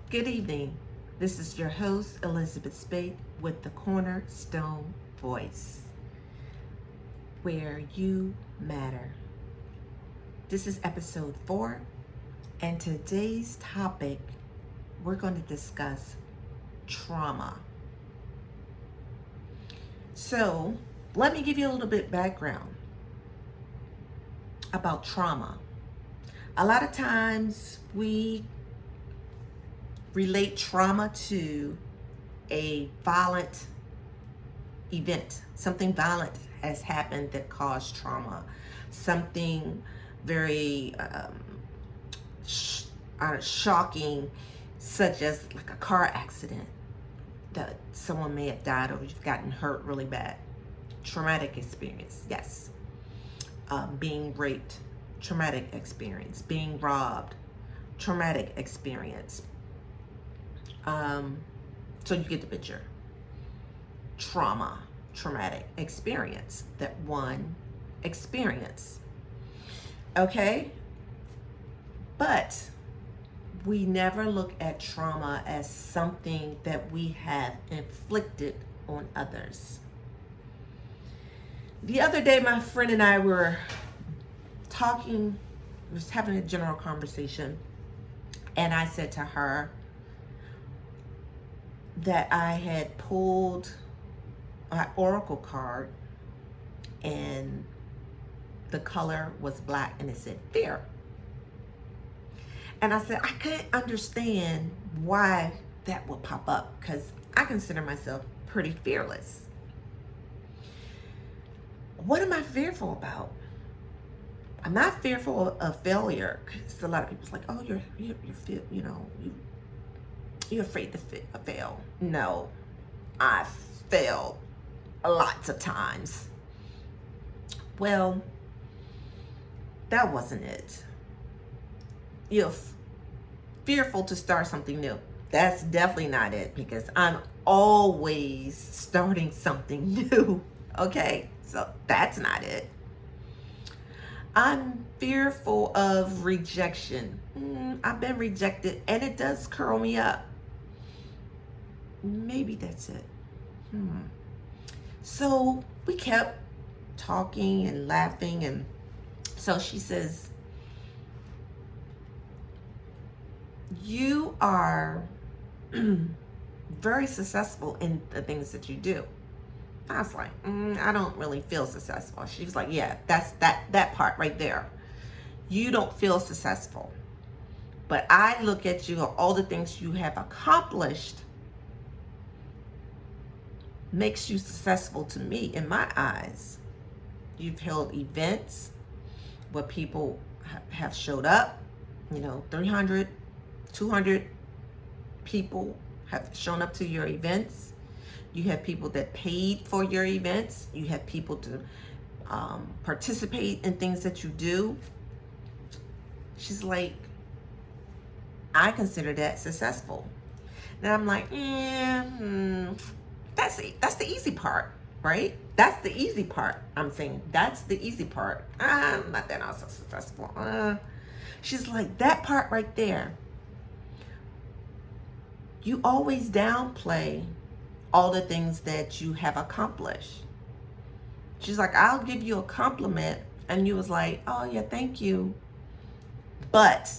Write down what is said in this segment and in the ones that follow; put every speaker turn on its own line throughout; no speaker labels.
Good evening. This is your host, Elizabeth Spade, with the Cornerstone Voice, where you matter. This is episode 4, and today's topic, we're going to discuss trauma. So, let me give you a little bit background about trauma. A lot of times we relate trauma to a violent event. Something violent has happened that caused trauma. Something very shocking, such as like a car accident that someone may have died or you've gotten hurt really bad. Traumatic experience, yes. Being raped, traumatic experience. Being robbed, traumatic experience. So you get the picture. Trauma, traumatic experience that one experienced. Okay? But we never look at trauma as something that we have inflicted on others. The other day, my friend and I were talking, was having a general conversation, and I said to her that I had pulled an oracle card and the color was black and it said fear. And I said, I can't understand why that would pop up because I consider myself pretty fearless. What am I fearful about? I'm not fearful of failure because a lot of people's like, oh, you're afraid to fail. No, I failed lots of times. Well, that wasn't it. You're fearful to start something new. That's definitely not it because I'm always starting something new. Okay, so that's not it. I'm fearful of rejection. I've been rejected and it does curl me up. Maybe that's it. So we kept talking and laughing, and so she says, you are very successful in the things that you do. I was like, I don't really feel successful. She was like, yeah, that's that part right there. You don't feel successful. But I look at you, all the things you have accomplished makes you successful to me in my eyes. You've held events where people have showed up, 300, 200 people have shown up to your events. You have people that paid for your events. You have people to participate in things that you do. She's like, I consider that successful. And I'm like, that's the easy part, right? That's the easy part. I'm saying that's the easy part. I'm not that also successful. She's like, that part right there. You always downplay all the things that you have accomplished. She's like, I'll give you a compliment. And you was like, oh yeah, thank you. But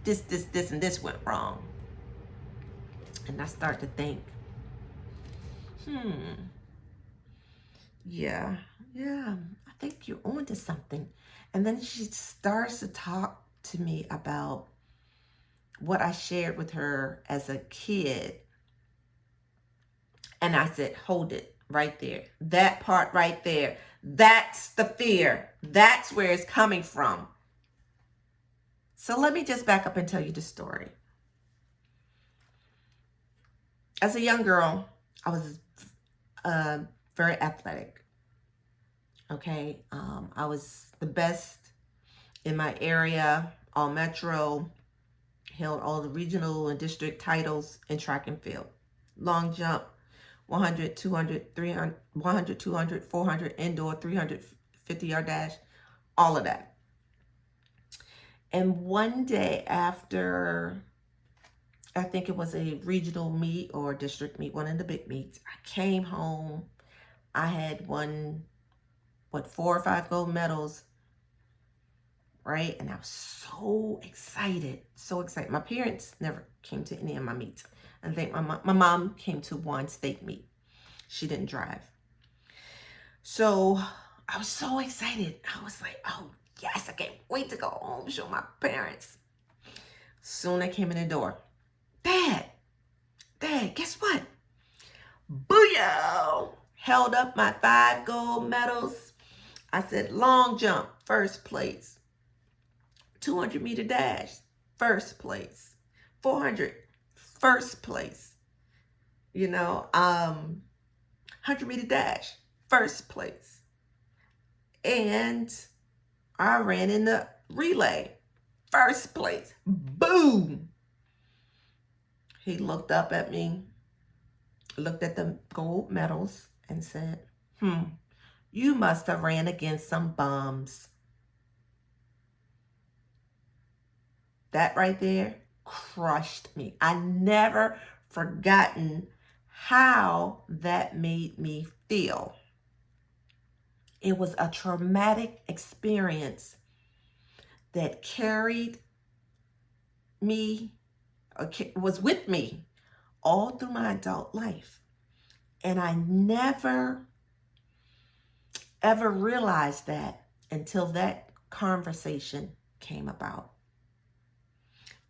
this, and this went wrong. And I start to think, yeah, I think you're onto something. And then she starts to talk to me about what I shared with her as a kid. And I said, hold it right there. That part right there. That's the fear. That's where it's coming from. So let me just back up and tell you the story. As a young girl, I was very athletic. Okay. I was the best in my area, all metro, held all the regional and district titles in track and field. Long jump, 100, 200, 300, 100, 200, 400, indoor, 350-yard dash, all of that. And one day after I think it was a regional meet or district meet, one of the big meets. I came home. I had won, 4 or 5 gold medals, right? And I was so excited, so excited. My parents never came to any of my meets. I think my mom came to one state meet. She didn't drive. So I was so excited. I was like, oh, yes, I can't wait to go home, show my parents. Soon I came in the door. Dad, guess what? Booyah! Held up my 5 gold medals. I said, long jump, first place. 200-meter dash, first place. 400, first place. 100-meter dash, first place. And I ran in the relay, first place. Boom! He looked up at me, looked at the gold medals, and said, you must have ran against some bums. That right there crushed me. I never forgotten how that made me feel. It was a traumatic experience that carried me, was with me all through my adult life. And I never, ever realized that until that conversation came about.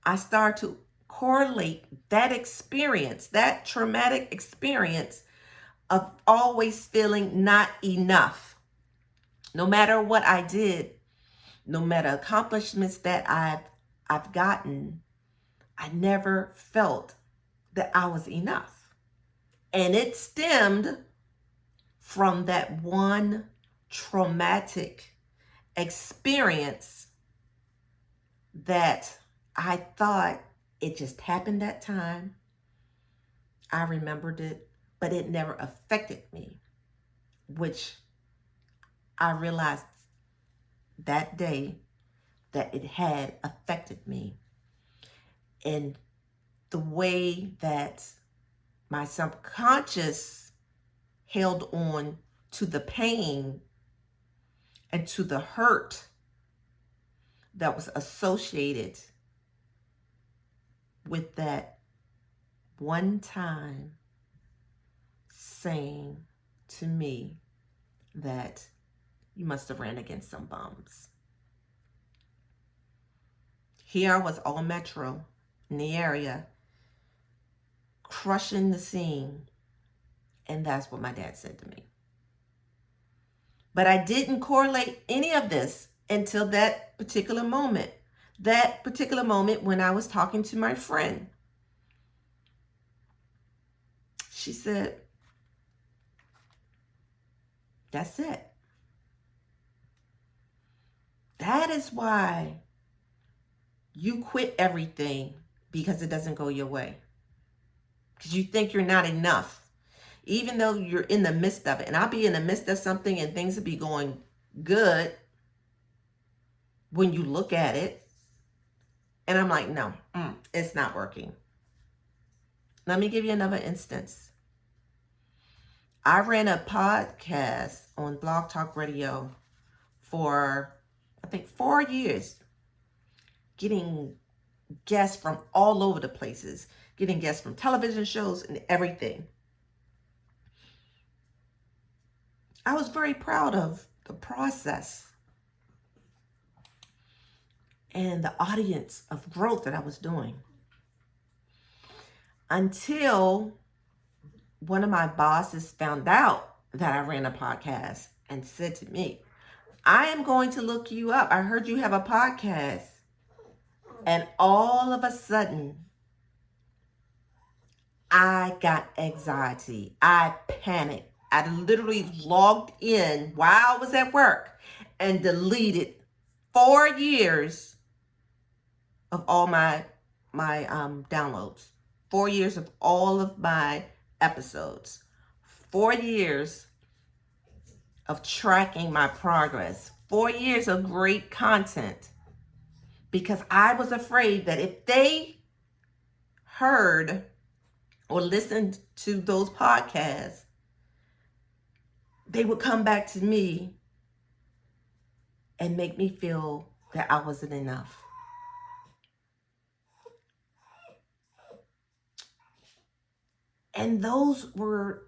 I started to correlate that experience, that traumatic experience of always feeling not enough. No matter what I did, no matter accomplishments that I've gotten, I never felt that I was enough. And it stemmed from that one traumatic experience that I thought it just happened that time. I remembered it, but it never affected me, which I realized that day that it had affected me. And the way that my subconscious held on to the pain and to the hurt that was associated with that one time saying to me that you must have ran against some bums. Here I was, all metro in the area, crushing the scene. And that's what my dad said to me. But I didn't correlate any of this until that particular moment. That particular moment when I was talking to my friend. She said, that's it. That is why you quit everything, because it doesn't go your way. Because you think you're not enough. Even though you're in the midst of it. And I'll be in the midst of something and things will be going good when you look at it. And I'm like, no, it's not working. Let me give you another instance. I ran a podcast on Blog Talk Radio for, I think, 4 years, getting guests from all over the places, getting guests from television shows and everything. I was very proud of the process and the audience of growth that I was doing. Until one of my bosses found out that I ran a podcast and said to me, I am going to look you up. I heard you have a podcast. And all of a sudden, I got anxiety. I panicked. I literally logged in while I was at work and deleted 4 years of all my downloads. 4 years of all of my episodes. 4 years of tracking my progress. 4 years of great content. Because I was afraid that if they heard or listened to those podcasts, they would come back to me and make me feel that I wasn't enough. And those were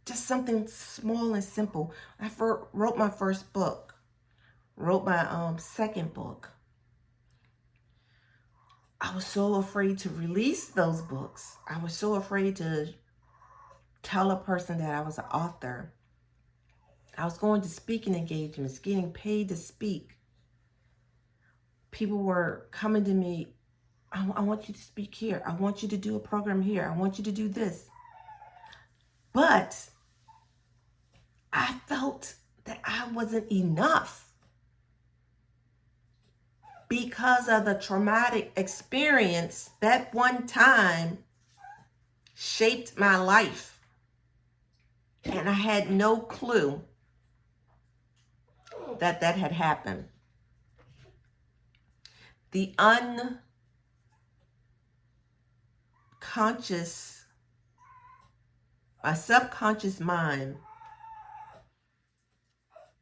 just something small and simple. I wrote my first book, wrote my second book. I was so afraid to release those books. I was so afraid to tell a person that I was an author. I was going to speaking engagements, getting paid to speak. People were coming to me, I want you to speak here. I want you to do a program here. I want you to do this. But I felt that I wasn't enough because of the traumatic experience that one time shaped my life. And I had no clue that that had happened. The unconscious, my subconscious mind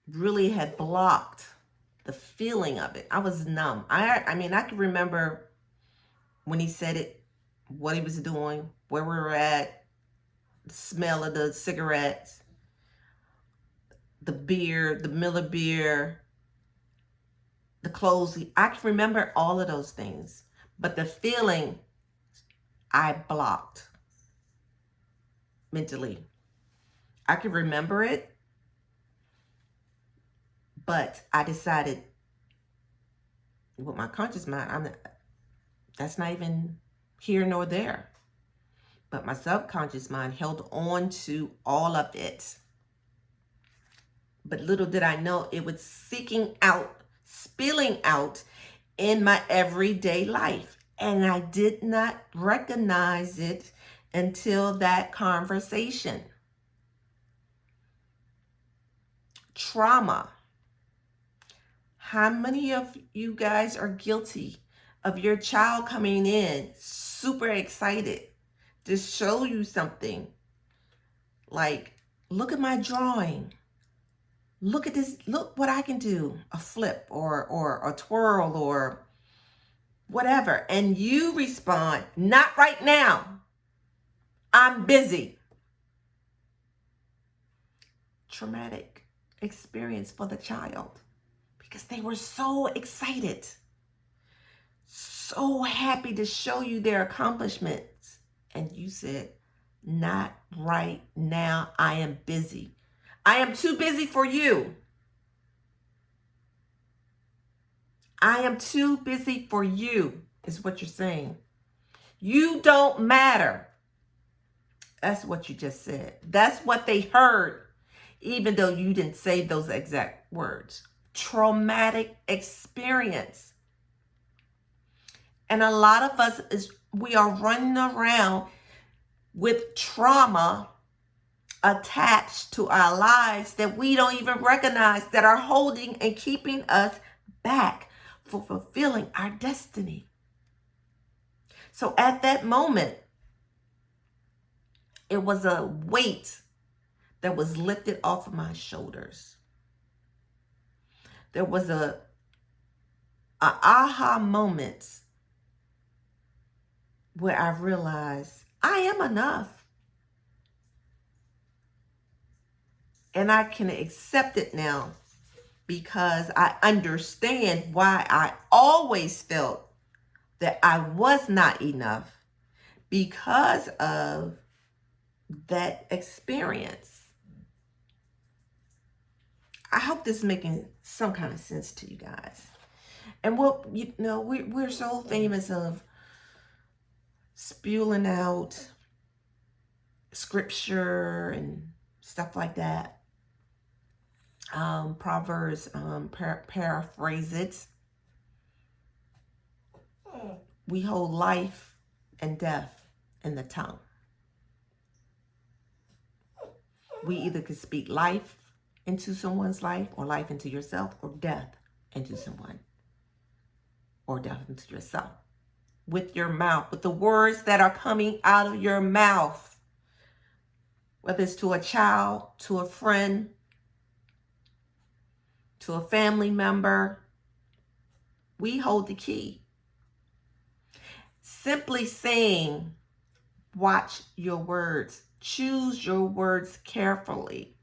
really had blocked the feeling of it. I was numb. I mean, I can remember when he said it, what he was doing, where we were at, the smell of the cigarettes, the beer, the Miller beer, the clothes. I can remember all of those things. But the feeling, I blocked mentally. I can remember it, but I decided with my conscious mind, that's not even here nor there. But my subconscious mind held on to all of it. But little did I know it was spilling out in my everyday life. And I did not recognize it until that conversation. Trauma. How many of you guys are guilty of your child coming in super excited to show you something? Like, look at my drawing. Look at this. Look what I can do. A flip or a twirl or whatever. And you respond, not right now. I'm busy. Traumatic experience for the child because they were so excited, so happy to show you their accomplishments. And you said, not right now. I am busy. I am too busy for you. I am too busy for you, is what you're saying. You don't matter. That's what you just said. That's what they heard, even though you didn't say those exact words. Traumatic experience. And a lot of us, we are running around with trauma attached to our lives that we don't even recognize, that are holding and keeping us back for fulfilling our destiny. So at that moment, it was a weight that was lifted off of my shoulders. There was a aha moment where I realized I am enough. And I can accept it now because I understand why I always felt that I was not enough because of that experience. I hope this is making some kind of sense to you guys. And what, we're so famous of spewing out scripture and stuff like that. Proverbs, paraphrase it. We hold life and death in the tongue. We either could speak life into someone's life, or life into yourself, or death into someone, or death into yourself. with your mouth, with the words that are coming out of your mouth, whether it's to a child, to a friend, to a family member. We hold the key. Simply saying, watch your words, choose your words carefully.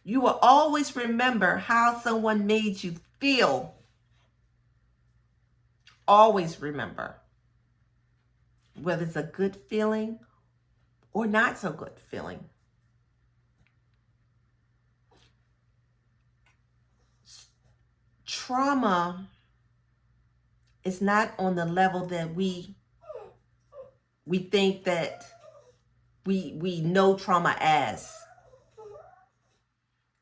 You will always remember how someone made you feel. Always remember, whether it's a good feeling or not so good feeling. Trauma is not on the level that we think that we know trauma as.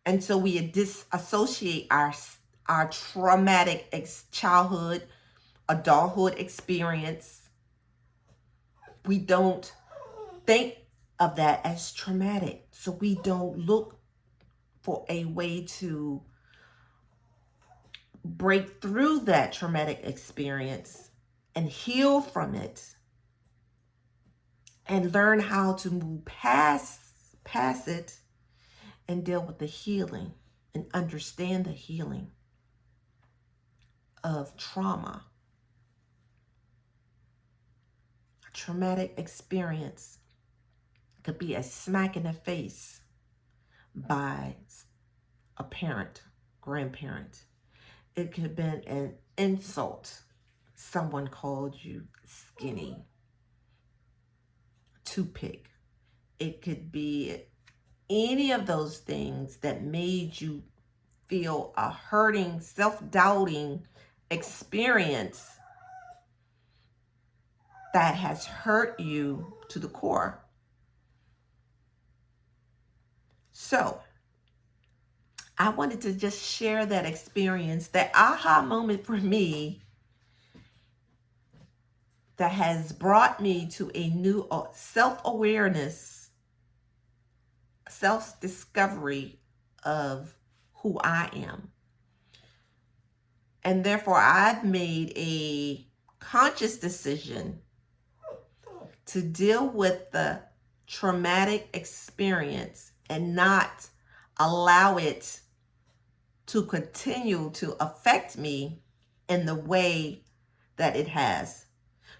And so we disassociate our traumatic childhood, adulthood experience. We don't think of that as traumatic. So we don't look for a way to break through that traumatic experience and heal from it and learn how to move past it and deal with the healing and understand the healing of trauma. A traumatic experience could be a smack in the face by a parent, grandparent. It could have been an insult. Someone called you skinny, toothpick. It could be any of those things that made you feel a hurting, self-doubting experience that has hurt you to the core. So I wanted to just share that experience, that aha moment for me that has brought me to a new self-awareness, self-discovery of who I am. And therefore, I've made a conscious decision to deal with the traumatic experience and not allow it to continue to affect me in the way that it has.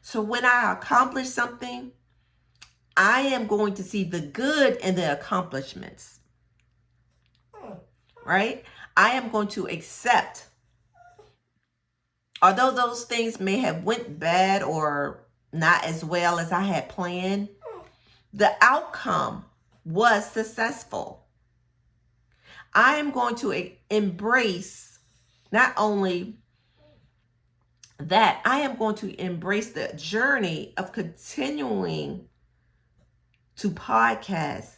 So when I accomplish something, I am going to see the good in the accomplishments, right? I am going to accept, although those things may have went bad or not as well as I had planned, the outcome was successful. I am going to embrace not only that, I am going to embrace the journey of continuing to podcast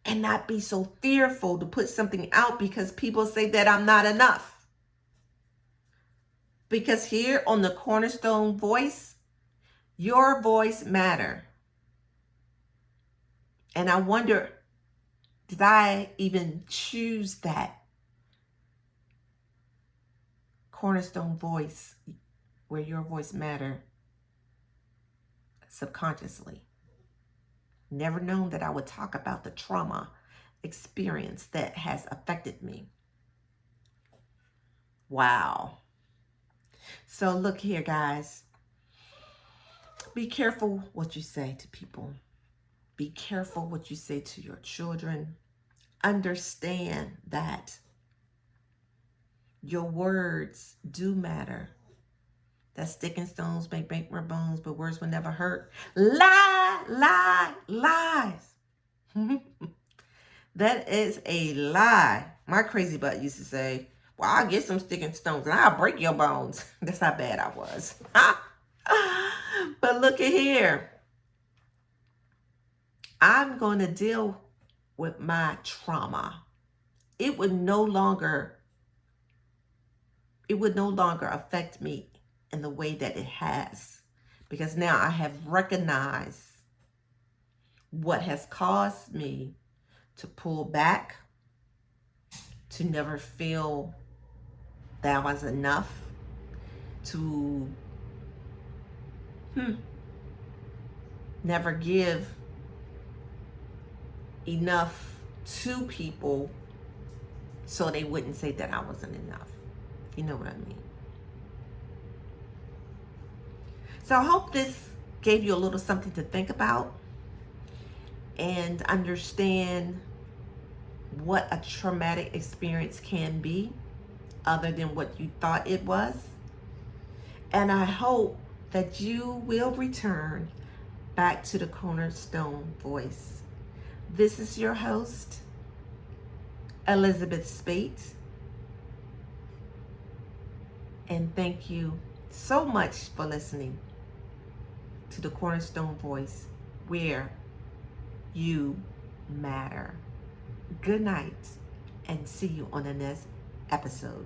and not be so fearful to put something out because people say that I'm not enough. Because here on the Cornerstone Voice, your voice matters. And I wonder, did I even choose that Cornerstone Voice where your voice matters subconsciously? Never known that I would talk about the trauma experience that has affected me. Wow. So look here, guys. Be careful what you say to people. Be careful what you say to your children. Understand that your words do matter. That stick and stones may break my bones, but words will never hurt. Lies. That is a lie. My crazy butt used to say, well, I'll get some stick and stones and I'll break your bones. That's how bad I was. But look at here. I'm going to deal with my trauma. It would no longer affect me in the way that it has, because now I have recognized what has caused me to pull back, to never feel that I was enough, to Never give enough to people so they wouldn't say that I wasn't enough. You know what I mean? So I hope this gave you a little something to think about and understand what a traumatic experience can be other than what you thought it was. And I hope that you will return back to the Cornerstone Voice. This is your host, Elizabeth Spate. And thank you so much for listening to the Cornerstone Voice, where you matter. Good night, and see you on the next episode.